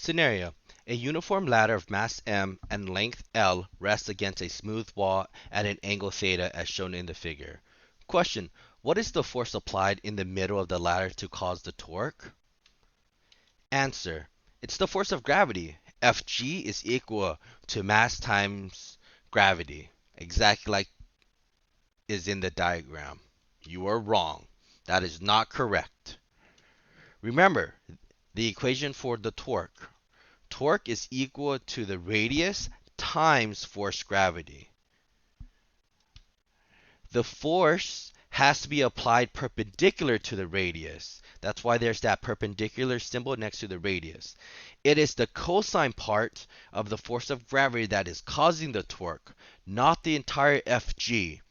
Scenario: a uniform ladder of mass m and length L rests against a smooth wall at an angle theta as shown in the figure. Question: what is the force applied in the middle of the ladder to cause the torque? Answer: it's the force of gravity. Fg is equal to mass times gravity, exactly like is in the diagram. You are wrong. That is not correct. Remember the equation for the torque. Torque is equal to the radius times force gravity. The force has to be applied perpendicular to the radius. That's why there's that perpendicular symbol next to the radius. It is the cosine part of the force of gravity that is causing the torque, not the entire Fg.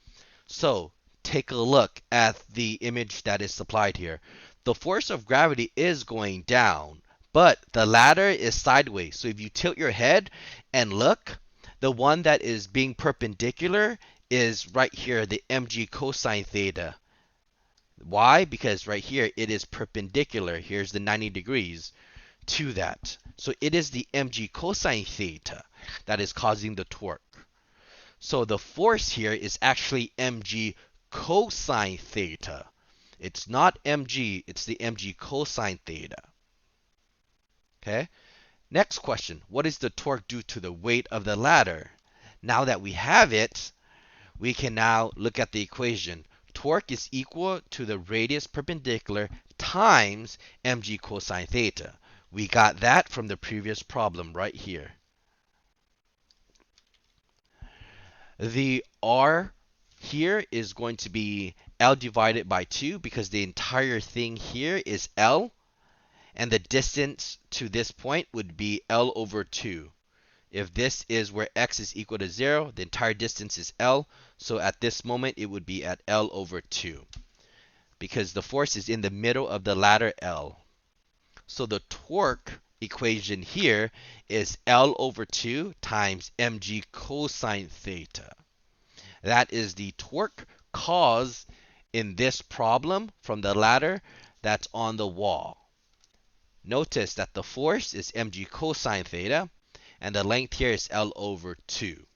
So take a look at the image that is supplied here. The force of gravity is going down, but the ladder is sideways. So if you tilt your head and look, the one that is being perpendicular is right here, the mg cosine theta. Why? Because right here it is perpendicular. Here's the 90 degrees to that. So it is the mg cosine theta that is causing the torque. So the force here is actually mg cosine theta. It's not mg, it's the mg cosine theta. Okay? Next question. What is the torque due to the weight of the ladder? Now that we have it, we can now look at the equation. Torque is equal to the radius perpendicular times mg cosine theta. We got that from the previous problem right here. The R here is going to be L divided by 2 because the entire thing here is L, and the distance to this point would be L over 2. If this is where x is equal to 0, the entire distance is L, so at this moment it would be at L over 2 because the force is in the middle of the ladder L. So the torque equation here is L over 2 times mg cosine theta. That is the torque caused in this problem from the ladder that's on the wall. Notice that the force is mg cosine theta, and the length here is L over 2.